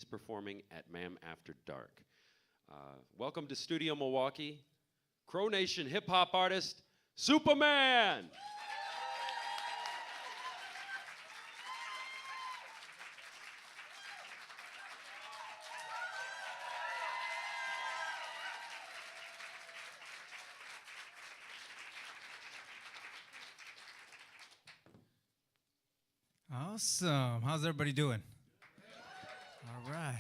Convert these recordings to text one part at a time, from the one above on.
performing at Ma'am After Dark. Welcome to Studio Milwaukee, Crow Nation hip-hop artist, SupaMan! Awesome. How's everybody doing? All right.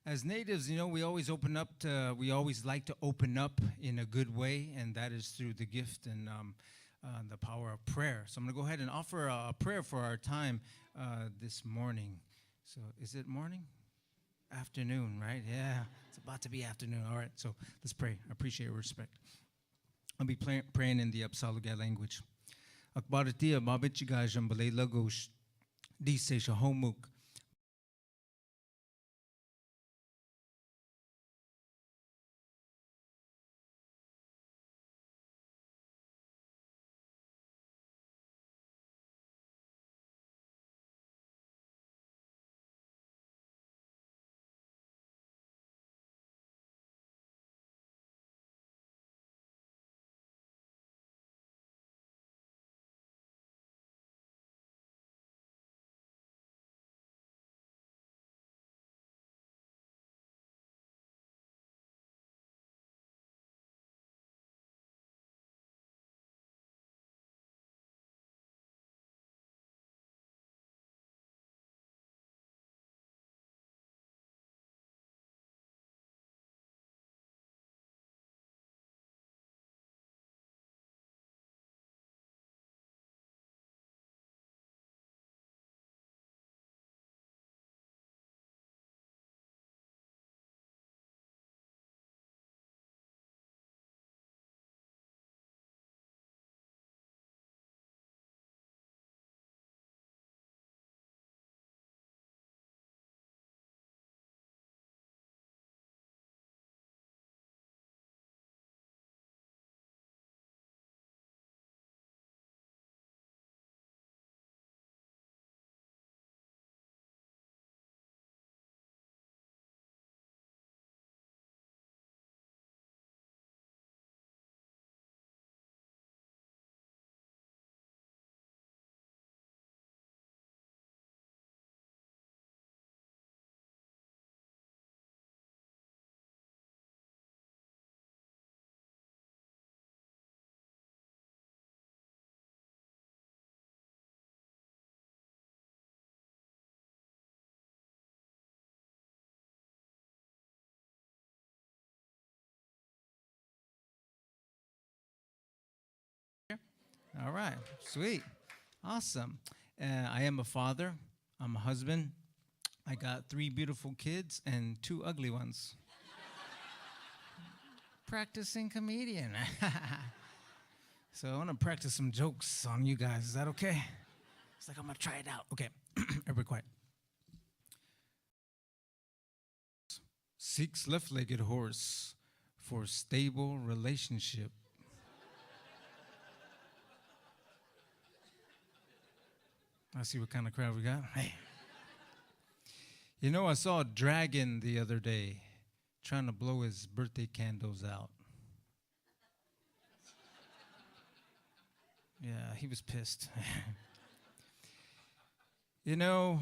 As natives, you know, we always like to open up in a good way, and that is through the gift and the power of prayer. So I'm going to go ahead and offer a prayer for our time this morning. So is it morning? Afternoon, right? Yeah, it's about to be afternoon. All right, so let's pray. I appreciate your respect. I'll be praying in the Apsaalooke language. Akbaratia babichigajam balay lagos di se shahomuk. All right, sweet, awesome. I am a father. I'm a husband. I got 3 beautiful kids and 2 ugly ones. Practicing comedian. So I want to practice some jokes on you guys. Is that okay? It's like I'm gonna try it out. Okay, everybody quiet. 6 left-legged horse for stable relationship. I see what kind of crowd we got. Hey. You know, I saw a dragon the other day trying to blow his birthday candles out. Yeah, he was pissed. You know,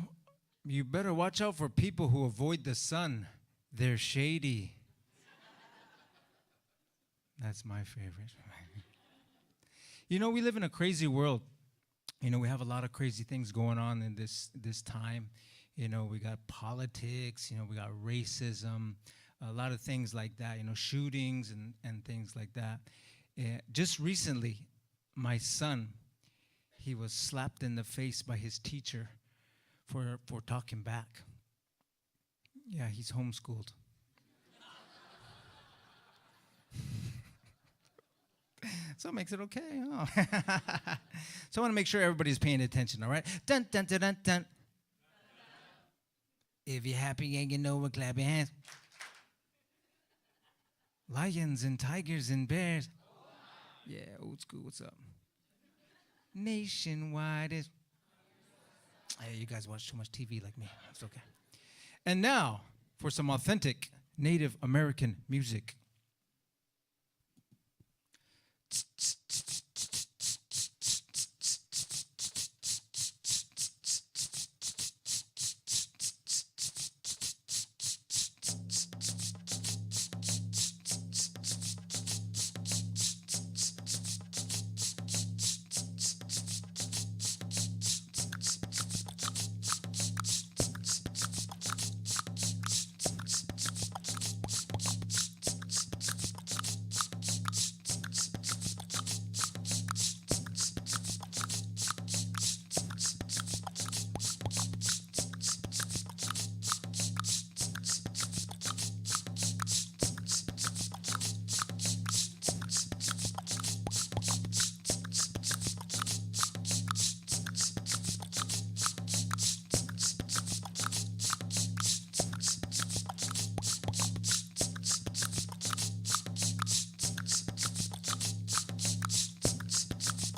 you better watch out for people who avoid the sun. They're shady. That's my favorite. You know, we live in a crazy world. You know, we have a lot of crazy things going on in this time. You know, we got politics, you know, we got racism, a lot of things like that, you know, shootings and things like that. Just recently, my son, he was slapped in the face by his teacher for talking back. Yeah, he's homeschooled. So it makes it okay. Oh. So I want to make sure everybody's paying attention, all right? Dun, dun, dun, dun, dun. If you're happy and you know it, clap your hands. Lions and tigers and bears. Yeah, old school, what's up? Nationwide is... Hey, you guys watch too much TV like me. It's okay. And now, for some authentic Native American music.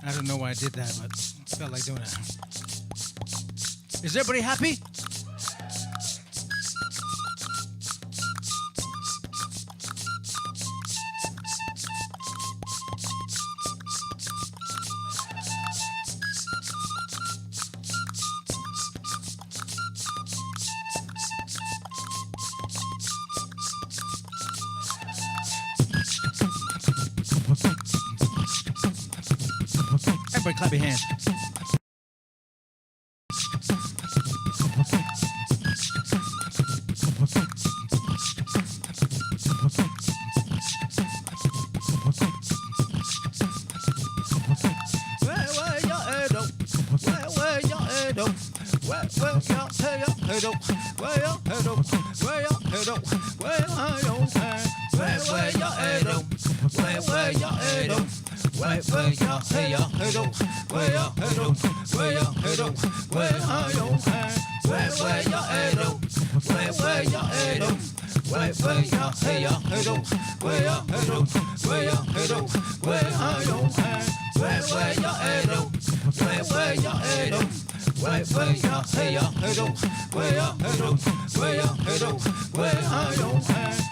I don't know why I did that, but I felt like doing that. Is everybody happy? Everybody clap your hands.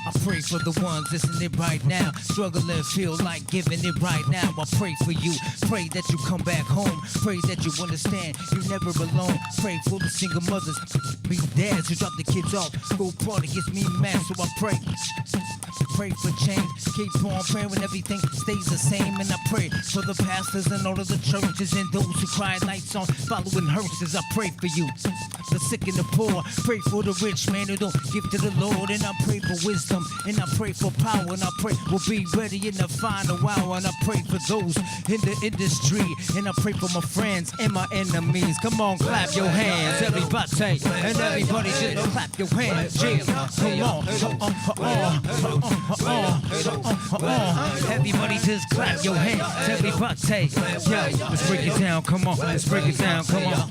I pray for the ones listening right now, struggling, feel like giving it right now. I pray for you, pray that you come back home, pray that you understand you're never alone. Pray for the single mothers, be dads who drop the kids off, go party gets me mad, so I pray for change, keep on praying when everything stays the same. And I pray for the pastors and all of the churches and those who cry lights on following hearses. I pray for you, the sick and the poor, pray for the rich man who don't give to the Lord. And I pray for wisdom, and I pray for power, and I pray we'll be ready in the final hour. And I pray for those in the industry, and I pray for my friends and my enemies. Come on, clap your hands, everybody, and everybody just clap your hands. Yeah, come on, everybody just clap your hands, everybody. Yeah, let's break it down, come on, let's break it down, come on.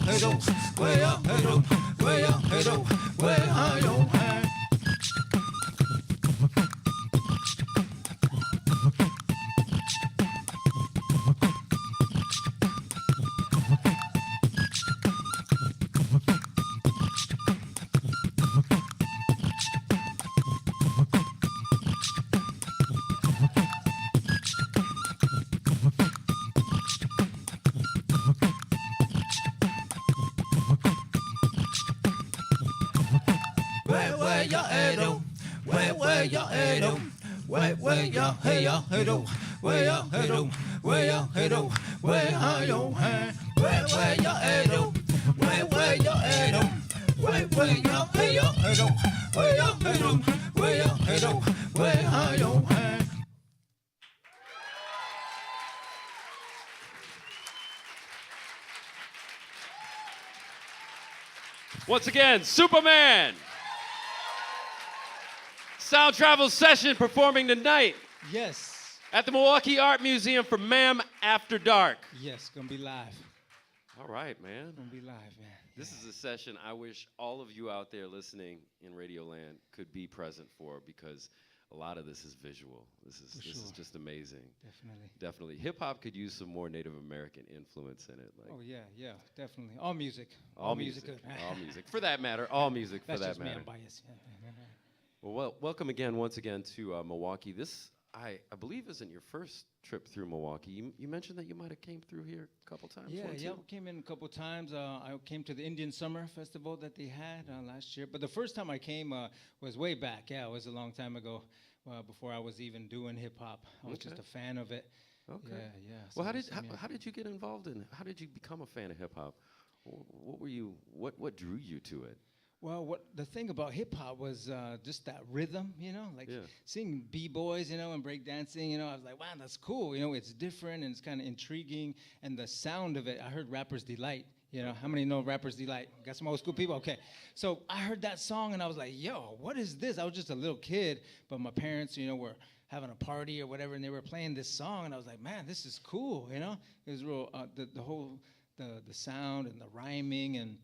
Once again, SupaMan. Sound Travel Session performing tonight Yes, at the Milwaukee Art Museum for Ma'am After Dark. yes, gonna be live. All right, man. Gonna be live, man. This is a session I wish all of you out there listening in Radio Land could be present for, because a lot of this is visual. This is sure. just amazing. Definitely. Definitely. Hip hop could use some more Native American influence in it. Like Oh yeah, definitely. All music. all music. good. All music. For that matter, all music That's for that just me, matter. I'm biased. Yeah. Welcome again, once again, to Milwaukee. This, I believe, isn't your first trip through Milwaukee. You mentioned that you might have came through here a couple times. Yeah, we came in a couple times. I came to the Indian Summer Festival that they had last year. But the first time I came was way back. Yeah, it was a long time ago, before I was even doing hip hop. I was just a fan of it. Okay. Yeah. Well, how did you get involved in it? How did you become a fan of hip hop? What drew you to it? Well, the thing about hip hop was just that rhythm, like seeing b-boys, and breakdancing, I was like, wow, that's cool. It's different and it's kind of intriguing. And the sound of it, I heard Rapper's Delight. How many know Rapper's Delight? Got some old school people? Okay. So I heard that song and I was like, yo, what is this? I was just a little kid, but my parents, were having a party or whatever, and they were playing this song, and I was like, man, this is cool, It was real, the whole, the sound and the rhyming, and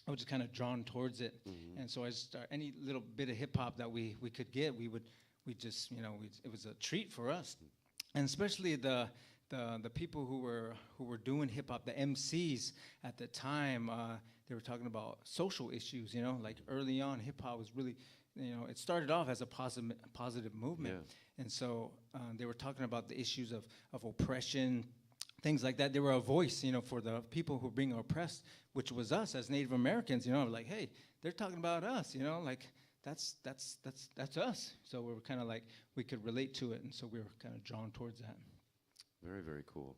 I was just kind of drawn towards it. Mm-hmm. And so I started, any little bit of hip hop that we could get, we just, it was a treat for us. And especially the people who were doing hip hop, the MCs at the time, they were talking about social issues, like early on hip hop was really, it started off as a positive movement. Yeah. And so they were talking about the issues of oppression, things like that. They were a voice, for the people who were being oppressed, which was us as Native Americans. Like, hey, they're talking about us. Like that's us. So we were kind of like we could relate to it, and so we were kind of drawn towards that. Very, very cool.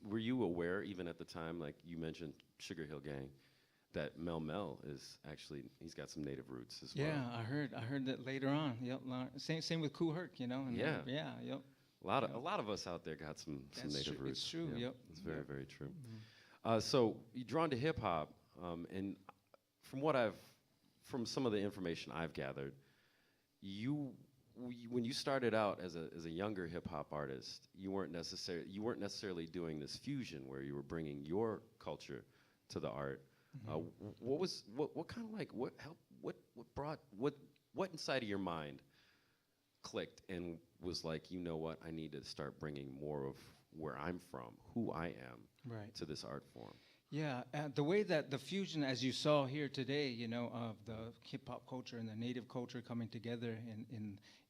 Were you aware, even at the time, like you mentioned, Sugar Hill Gang, that Mel is actually he's got some Native roots as well? Yeah, I heard that later on. Yep. Same with Kool Herc, And yeah. Yep. A lot of us out there got some Native roots. It's true. Yep. It's very, very true. Mm-hmm. So you're drawn to hip hop, and from some of the information I've gathered, when you started out as a younger hip hop artist, you weren't necessarily doing this fusion where you were bringing your culture to the art. Mm-hmm. What inside of your mind clicked and was like, you know what, I need to start bringing more of where I'm from, who I am, to this art form? Yeah, the way that the fusion, as you saw here today, of the hip hop culture and the Native culture coming together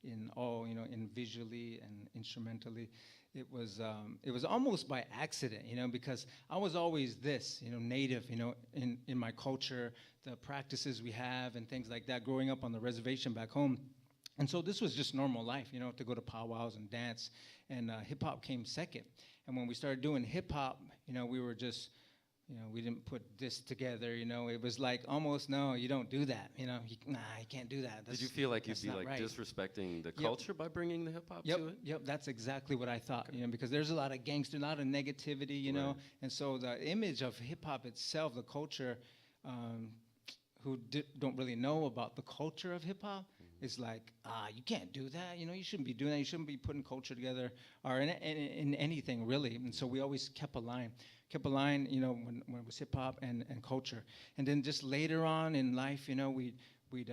in all, in visually and instrumentally, it was almost by accident, because I was always this, Native, in my culture, the practices we have and things like that, growing up on the reservation back home. And so this was just normal life, to go to powwows and dance, and hip-hop came second. And when we started doing hip-hop, we were just, we didn't put this together, it was like almost, no, you don't do that, you can't do that. Did you feel like you'd be like disrespecting the culture by bringing the hip-hop to it? Yep, that's exactly what I thought, because there's a lot of gangster, a lot of negativity, and so the image of hip-hop itself, the culture, who don't really know about the culture of hip-hop, it's like, you can't do that. You shouldn't be doing that. You shouldn't be putting culture together or in anything, really. And so we always kept a line, when it was hip-hop and culture. And then just later on in life, we'd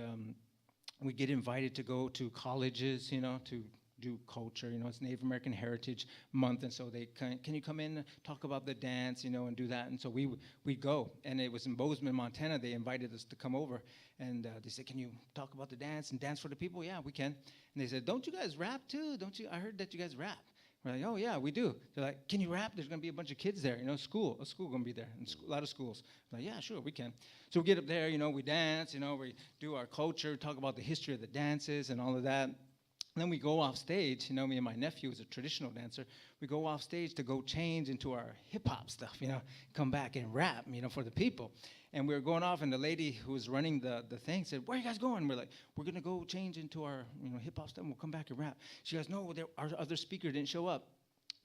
get invited to go to colleges, to do culture. It's Native American Heritage Month, and so they can you come in and talk about the dance, and do that. And so we'd go, and it was in Bozeman, Montana. They invited us to come over, and they said, can you talk about the dance and dance for the people? Yeah, we can. And they said, don't you guys rap too? Don't you? I heard that you guys rap. We're like, oh yeah, we do. They're like, can you rap? There's gonna be a bunch of kids there, a school gonna be there, and a lot of schools. I'm like, yeah, sure, we can. So we get up there, we dance, we do our culture, talk about the history of the dances and all of that. And then we go off stage, me and my nephew is a traditional dancer. We go off stage to go change into our hip hop stuff, come back and rap, for the people. And we were going off, and the lady who was running the thing said, where are you guys going? We're like, we're gonna go change into our, hip hop stuff, and we'll come back and rap. She goes, no, our other speaker didn't show up.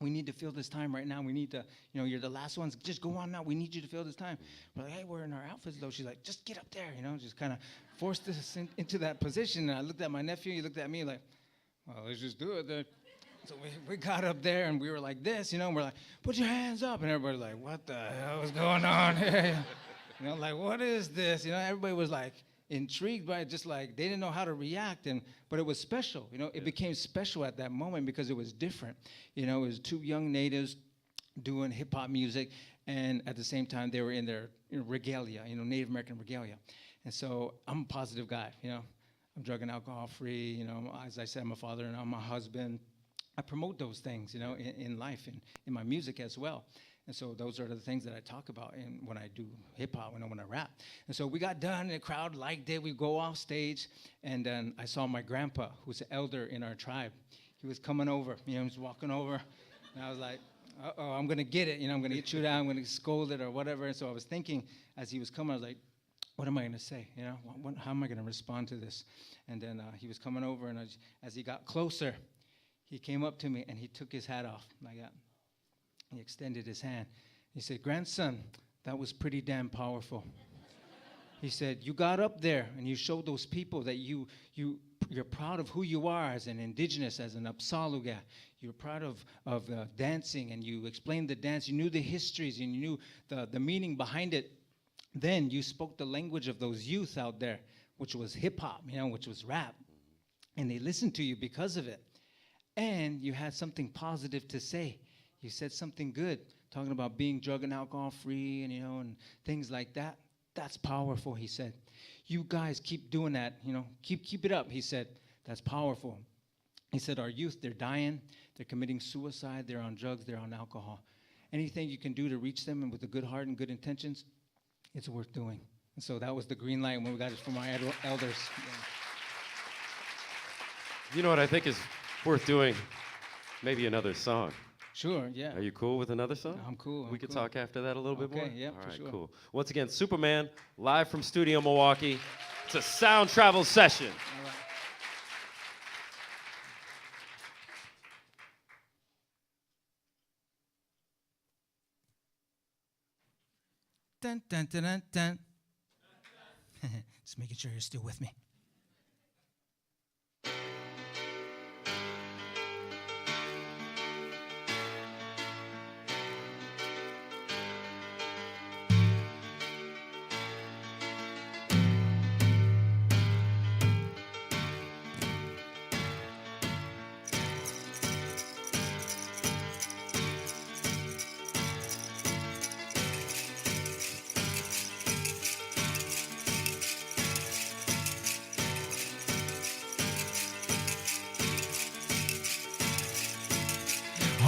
We need to fill this time right now. We need to, you're the last ones. Just go on now. We need you to fill this time. We're like, hey, we're in our outfits, though. She's like, just get up there, just kind of forced us into that position. And I looked at my nephew. He looked at me like, well, let's just do it then. So we got up there, and we were like this, and we're like, put your hands up. And everybody like, what the hell is going on here? Like, what is this? Everybody was like intrigued by it, just like they didn't know how to react. But it was special. It became special at that moment because it was different. It was two young natives doing hip-hop music, and at the same time, they were in their regalia, Native American regalia. And so I'm a positive guy, I'm drug and alcohol free. You know, as I said, I'm a father and I'm a husband. I promote those things, you know, in life and in my music as well. And so those are the things that I talk about when I do hip-hop, when I rap. And so we got done, and the crowd liked it. We go off stage, and then I saw my grandpa, who's an elder in our tribe. He was coming over, you know, he was walking over, and I was like, uh-oh, I'm going to get it, you know, I'm going to get chewed out, I'm going to scold it or whatever. And so I was thinking, as he was coming, I was like, what am I going to say, you know? How am I going to respond to this? And then he was coming over, and as he got closer, he came up to me, and he took his hat off like that. He extended his hand. He said, grandson, that was pretty damn powerful. He said, you got up there and you showed those people that you're proud of who you are as an indigenous, as an Apsaalooke. You're proud of dancing, and you explained the dance. You knew the histories, and you knew the meaning behind it. Then you spoke the language of those youth out there, which was hip-hop, you know, which was rap. And they listened to you because of it. And you had something positive to say. You said something good, talking about being drug and alcohol free and, you know, and things like that. That's powerful, he said. You guys keep doing that, you know, keep it up, he said. That's powerful. He said, our youth, they're dying, they're committing suicide, they're on drugs, they're on alcohol. Anything you can do to reach them and with a good heart and good intentions, it's worth doing. And so that was the green light when we got it from our elders. Yeah. You know what I think is worth doing? Maybe another song. Sure, yeah. Are you cool with another song? I'm cool. We could talk after that a little bit more? Okay, yeah, All for right, sure. cool. Once again, SupaMan, live from Studio Milwaukee. It's a sound travel session. All right. Dun, dun, dun, dun, dun. Just making sure you're still with me.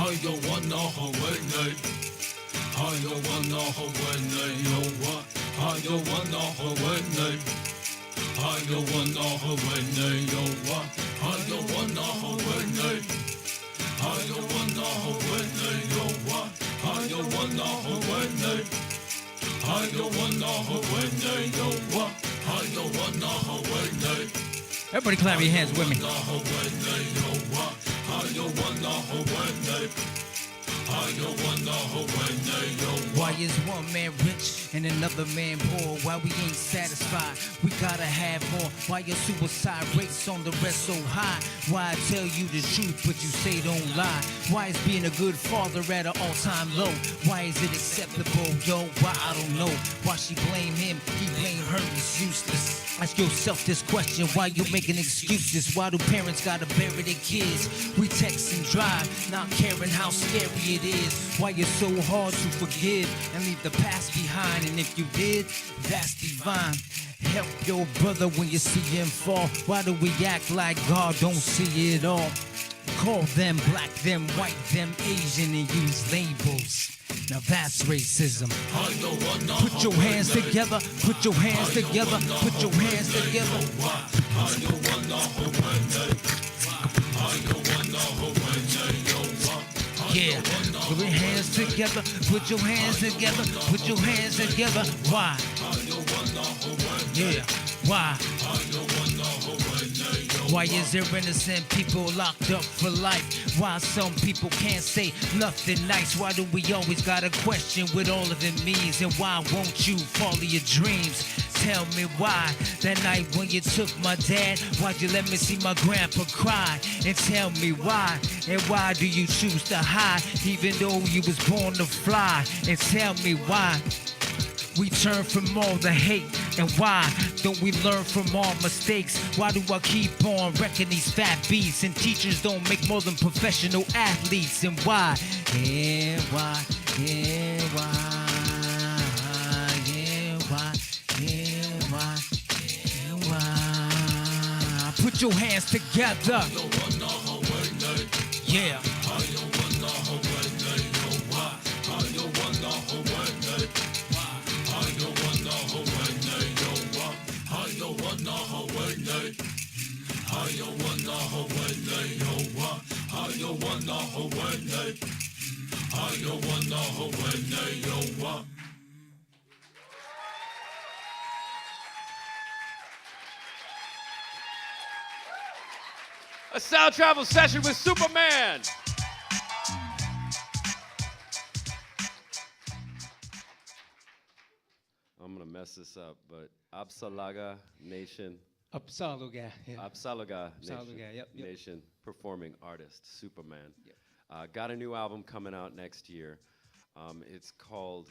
I wanna Hawaii. I wanna Hawaii. Yo what? I wanna Hawaii. I wanna Hawaii. Yo what? I wanna Hawaii. I wanna Hawaii. Yo what? I wanna Hawaii. I wanna Hawaii. Yo what? I wanna Hawaii. Everybody clap your hands with me. Why is one man rich and another man poor? Why we ain't satisfied? We gotta have more. Why your suicide rates on the rest so high? Why I tell you the truth but you say don't lie? Why is being a good father at an all-time low? Why is it acceptable, yo? Why I don't know. Why she blame him, he blame her, it's useless. Ask yourself this question, why you making excuses? Why do parents gotta bury their kids? We text and drive, not caring how scary it is. Why it's so hard to forgive and leave the past behind? And if you did, that's divine. Help your brother when you see him fall. Why do we act like God don't see it all? Call them black, them white, them Asian, and use labels. Now that's racism. Put your hands together, put your hands together, put your hands together. Yeah, put your hands together, put your hands together, put your hands together. Why? Yeah, why? Why is there innocent people locked up for life? Why some people can't say nothing nice? Why do we always gotta question what all of it means? And why won't you follow your dreams? Tell me why. That night when you took my dad, why'd you let me see my grandpa cry? And tell me why. And why do you choose to hide even though you was born to fly? And tell me why. We turn from all the hate, and why don't we learn from our mistakes? Why do I keep on wrecking these fat beats? And teachers don't make more than professional athletes, and why? Yeah, why? Yeah, why? Yeah, why? Yeah, why? Yeah, why? Put your hands together. Yeah. A sound travel session with SupaMan. I'm gonna mess this up, but Apsaalooke Nation. Apsaalooke, yeah. Apsaalooke Nation. Apsaalooke, yep. Nation performing artist, SupaMan. Yep. Got a new album coming out next year. It's called,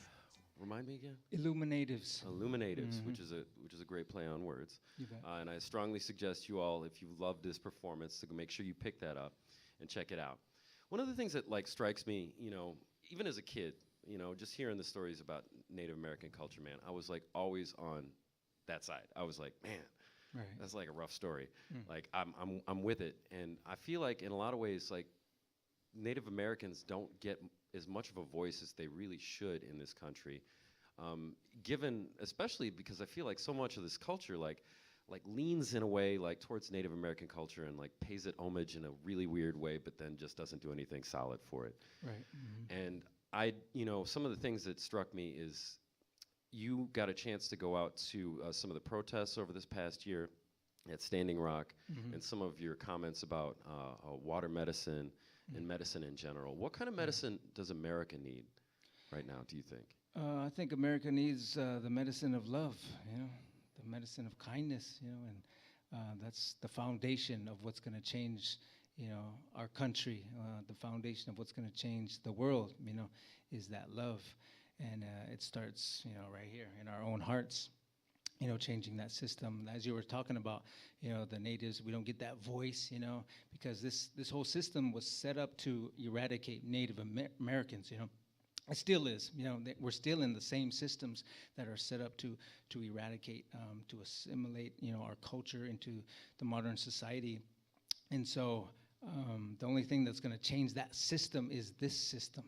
remind me again? Illuminatives. Illuminatives, which is a great play on words. You bet. And I strongly suggest you all, if you love this performance, to make sure you pick that up and check it out. One of the things that strikes me, even as a kid, just hearing the stories about Native American culture, man, I was always on that side. I was like, man, Right. that's a rough story. I'm with it, and I feel like in a lot of ways, Native Americans don't get as much of a voice as they really should in this country. Given, especially because I feel like so much of this culture leans in a way towards Native American culture and pays it homage in a really weird way, but then just doesn't do anything solid for it. Right. And some of the things that struck me is you got a chance to go out to some of the protests over this past year at Standing Rock, and some of your comments about water medicine and medicine in general. What kind of medicine does America need right now, do you think? I think America needs the medicine of love, the medicine of kindness, and that's the foundation of what's going to change, our country. The foundation of what's going to change the world, is that love. And it starts, right here in our own hearts, changing that system. As you were talking about, the natives, we don't get that voice, because this whole system was set up to eradicate Native Americans, It still is, we're still in the same systems that are set up to eradicate, to assimilate, our culture into the modern society. And so the only thing that's going to change that system is this system,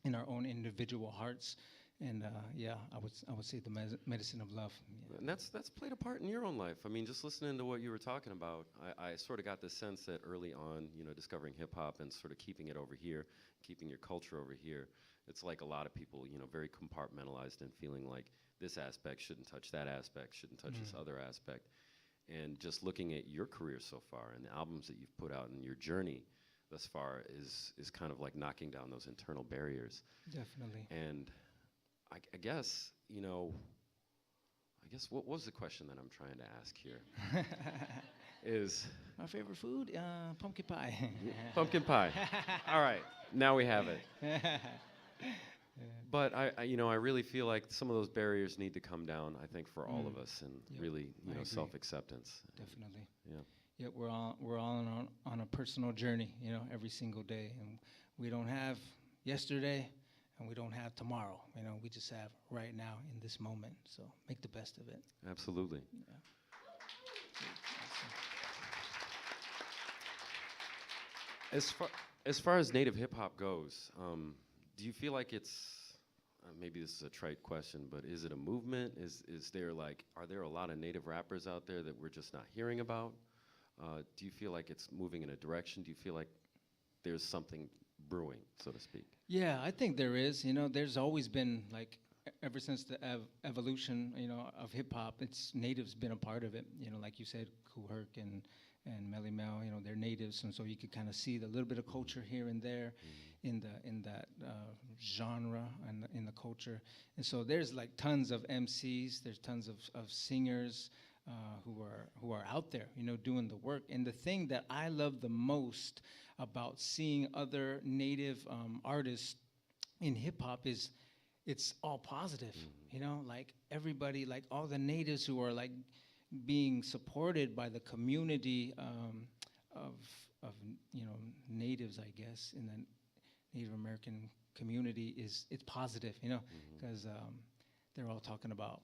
in our own individual hearts. And I would say the medicine of love. Yeah. And that's played a part in your own life. I mean, just listening to what you were talking about, I sort of got the sense that early on, discovering hip hop and sort of keeping it over here, keeping your culture over here, it's like a lot of people, very compartmentalized and feeling like this aspect shouldn't touch that aspect, shouldn't touch this other aspect. And just looking at your career so far and the albums that you've put out and your journey thus far is kind of knocking down those internal barriers. Definitely. And I guess, what was the question that I'm trying to ask here? Is my favorite food, pumpkin pie. Pumpkin pie. All right, now we have it. But I really feel like some of those barriers need to come down, I think, for all of us, and really, self-acceptance. Definitely. Yeah. Yeah, we're all on a personal journey, every single day, and we don't have yesterday, and we don't have tomorrow. We just have right now in this moment. So make the best of it. Absolutely. Yeah. As far as native hip hop goes, do you feel like it's maybe this is a trite question, but is it a movement? Is there are there a lot of native rappers out there that we're just not hearing about? Do you feel like it's moving in a direction? Do you feel like there's something brewing, so to speak? Yeah, I think there is. There's always been ever since the evolution, of hip hop, it's natives been a part of it. Like you said, Kool Herc and Melly Mel, they're natives, and so you could kind of see the little bit of culture here and there in that genre and in the culture. And so there's tons of MCs, there's tons of singers who are out there, doing the work. And the thing that I love the most about seeing other native artists in hip hop is it's all positive, everybody, all the natives who are being supported by the community of natives, I guess, in the Native American community it's positive, because they're all talking about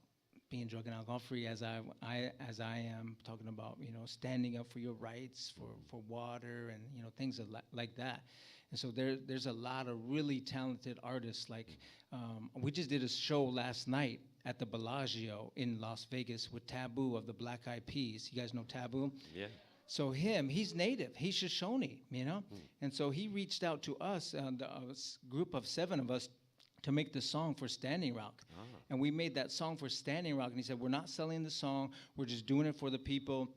being drug and alcohol free as I am, talking about, standing up for your rights, for water and, things like that. And so there's a lot of really talented artists. Like, we just did a show last night at the Bellagio in Las Vegas with Taboo of the Black Eyed Peas. You guys know Taboo? Yeah. So he's native. He's Shoshone, And so he reached out to us, the group of 7 of us, to make the song for Standing Rock. And we made that song for Standing Rock. And he said, we're not selling the song. We're just doing it for the people,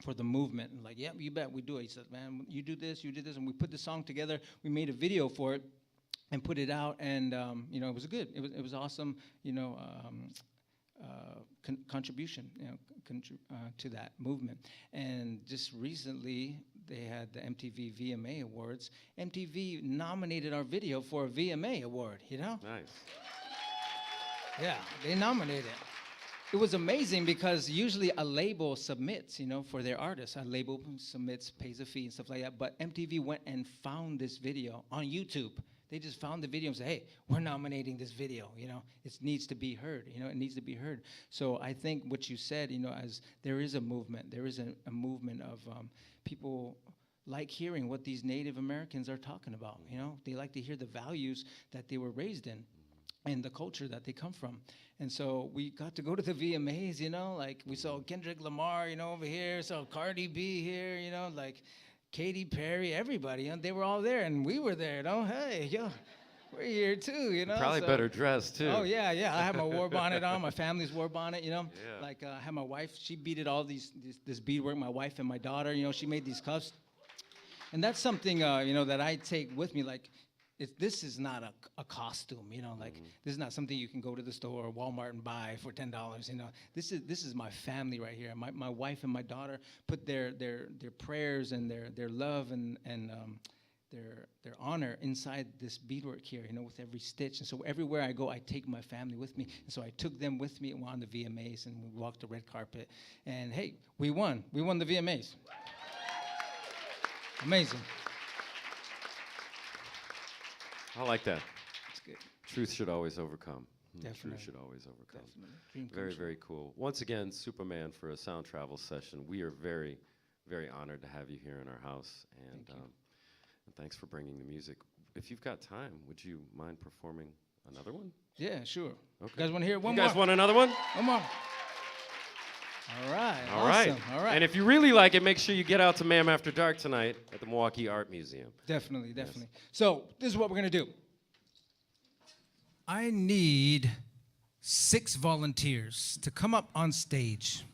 for the movement. And like, yeah, you bet we do it. He said, man, you do this, you did this. And we put the song together. We made a video for it and put it out. And, it was good. It was awesome, contribution, to that movement. And just recently, they had the MTV VMA Awards. MTV nominated our video for a VMA award, Nice. Yeah, they nominated. It was amazing because usually a label submits, for their artists. A label submits, pays a fee and stuff like that. But MTV went and found this video on YouTube. They just found the video and said, hey, we're nominating this video, It needs to be heard, it needs to be heard. So I think what you said, as there is a movement, there is a movement of people like hearing what these Native Americans are talking about, They like to hear the values that they were raised in and the culture that they come from. And so we got to go to the VMAs, like we saw Kendrick Lamar, over here, saw Cardi B here, like Katy Perry, everybody, they were all there, and we were there, Hey, we're here too, Probably better dressed too. Oh yeah, I had my war bonnet on, my family's war bonnet, Like I had my wife, she beaded all this beadwork. My wife and my daughter, she made these cuffs, and that's something, that I take with me. Like, this is not a costume, Like this is not something you can go to the store or Walmart and buy for $10, This is my family right here. My wife and my daughter put their prayers and their love and their honor inside this beadwork here, with every stitch. And so everywhere I go, I take my family with me. And so I took them with me on the VMAs, and we walked the red carpet. And hey, we won. We won the VMAs. Amazing. I like that. It's good. Truth should always overcome. Definitely. Truth should always overcome. Definitely. Dream come Very, true. very cool. Once again, SupaMan for a sound travel session. We are very, very honored to have you here in our house. And, and thanks for bringing the music. If you've got time, would you mind performing another one? Yeah, sure. Okay. You guys want to hear one You more? guys want another one? One more. All right. All right. Awesome. All right. And if you really like it, make sure you get out to Ma'am After Dark tonight at the Milwaukee Art Museum. Definitely. So this is what we're going to do. I need 6 volunteers to come up on stage.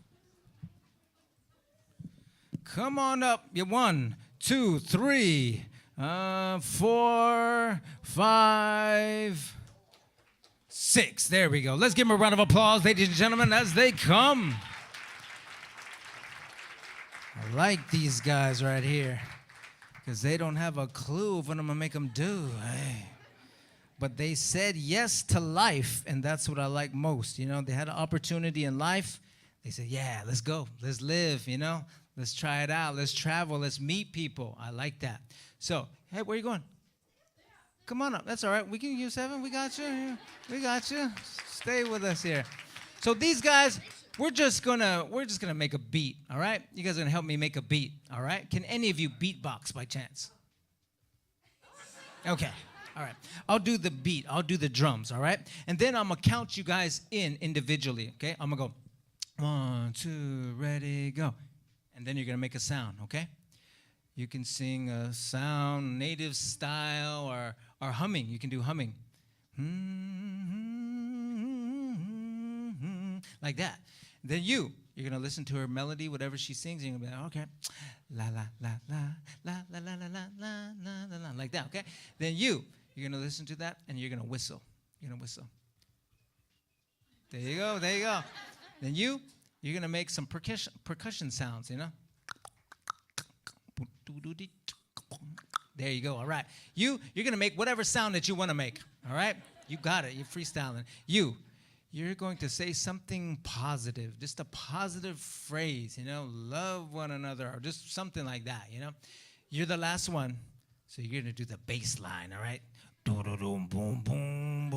Come on up. You 1, 2, 3, 4, 5, 6. There we go. Let's give them a round of applause, ladies and gentlemen, as they come. I like these guys right here because they don't have a clue of what I'm going to make them do. Hey. But they said yes to life, and that's what I like most. They had an opportunity in life. They said, yeah, let's go. Let's live, Let's try it out. Let's travel. Let's meet people. I like that. So, hey, where are you going? Come on up. That's all right. We can use 7. We got you. We got you. Stay with us here. So these guys, we're just gonna make a beat, all right? You guys are gonna help me make a beat, all right? Can any of you beatbox by chance? Okay. All right, I'll do the beat. I'll do the drums, all right? And then I'm going to count you guys in individually, okay? I'm going to go 1, 2, ready, go. And then you're going to make a sound, okay? You can sing a sound, native style, or humming. You can do humming. Like that. Then you're going to listen to her melody, whatever she sings, and you're going to be like, okay, la, la, la, la, la, la, la, la, la, la, la, like that, okay? Then you're going to listen to that, and you're going to whistle. You're going to whistle. There you go, there you go. Then you're going to make some percussion sounds, There you go, all right. You're going to make whatever sound that you want to make, all right? You got it, you're freestyling. You're going to say something positive, just a positive phrase, love one another, or just something like that, You're the last one, so you're going to do the bass line, all right? Do-do-doom, boom, boom,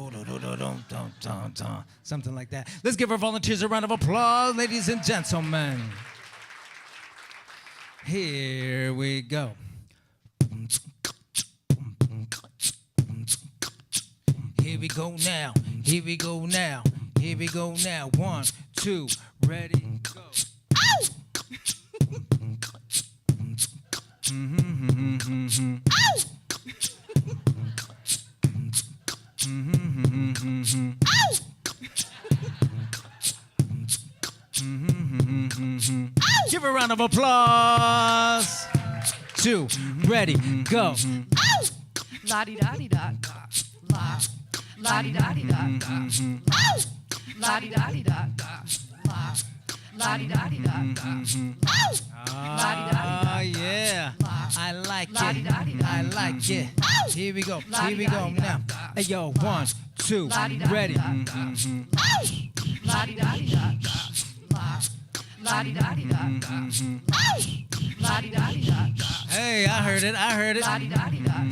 Something like that. Let's give our volunteers a round of applause, ladies and gentlemen. Here we go. Here we go now. Here we go now. Here we go now. 1, 2, ready, go. Give a round of applause. 2, ready, go. La-di-da-di-da, la. La-di-da-di-da, la. La-di-da-di-da, la. La-di-da-di-da, Ah, yeah. I like it. I like it. Here we go. Here we go now. Hey, yo, 1, 2, ready. La-di-da-di-da, la. La-di-da-di-da, la-di-da-di-da, Hey, I heard it. I heard it. la-di-da-di-da,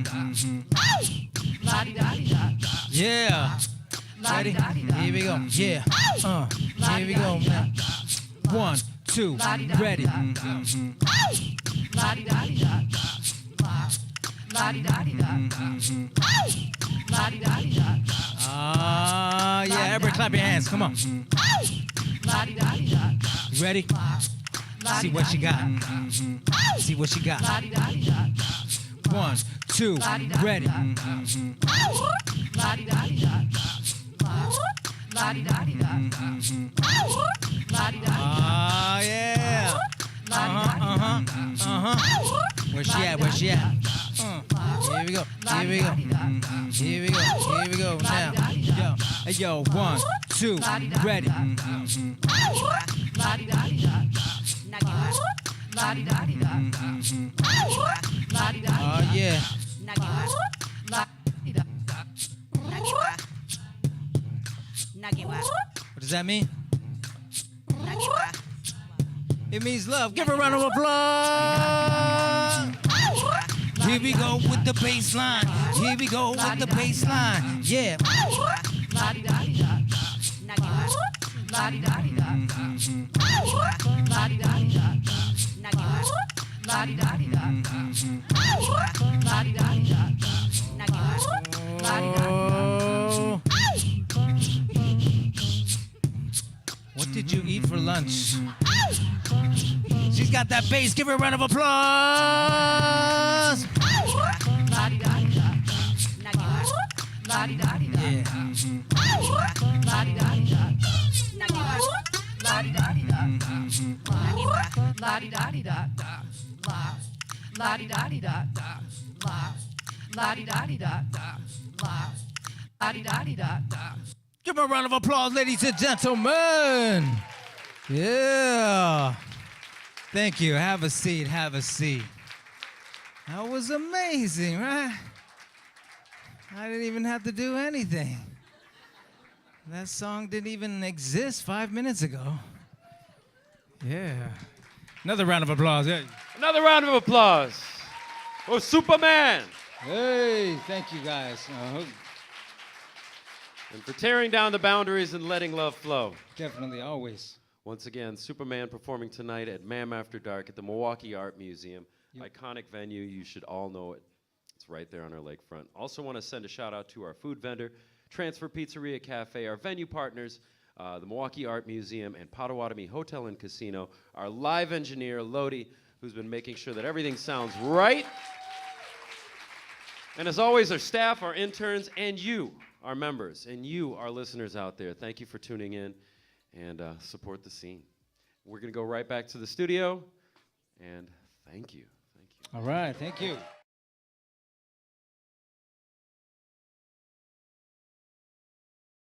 la-di-da-di-da, Yeah. Ready? Here we go. Yeah. Here we go now. 1, 2, ready. la-di-da-di-da, la. La-di-da-di-da, la-di-da-di-da, Ah, yeah. Everybody clap your hands. Come on. la-di-da-di-da, You ready? See what you got. See what you got. la-di-da-di-da, 1, 2, ready. la-di-da-di-da, la. La-di-da-di-da, la-di-da-di-da, Ah, yeah. Where's she at? Where's she at? Here we go. Here we go. Here we go. Here we go now. Yo, hey, yo, 1, 2, ready. la-di-da-di-da, la-di-da-di-da, la-di-da-di-da, Oh, yeah. la-di-da, What does that mean? It means love. Give her a round of applause. Here we go with the bass line. Here we go with the bass line. Yeah. la-di-da-di-da, la-di-da-di-da, la-di-da-di-da, la-di-da-di-da, la-di-da-di-da, Oh. What did you eat for lunch? She's got that bass. Give her a round of applause. la-di-da-di-da, la-di-da-di-da, Yeah. la-di-da-di-da, la-di-da-di-da, la-di-da-di-da, la. La-di-da-di-da, la. La-di-da-di-da, la. La-di-da-di-da, Give her a round of applause, ladies and gentlemen. Yeah. Thank you. Have a seat. Have a seat. That was amazing, right? I didn't even have to do anything. That song didn't even exist 5 minutes ago. Yeah. Another round of applause. Hey. Another round of applause for SupaMan Hey, thank you guys. and for tearing down the boundaries and letting love flow. Definitely, always. Once again, SupaMan performing tonight at MAM After Dark at the Milwaukee Art Museum. Iconic venue, you should all know it. It's right there on our lakefront. Also want to send a shout out to our food vendor, Transfer Pizzeria Cafe, our venue partners, the Milwaukee Art Museum, and Potawatomi Hotel and Casino, our live engineer, Lodi, who's been making sure that everything sounds right. And as always, our staff, our interns, and you, our members, and you, our listeners out there. Thank you for tuning in and support the scene. We're going to go right back to the studio, and thank you. Thank you. All right, thank you.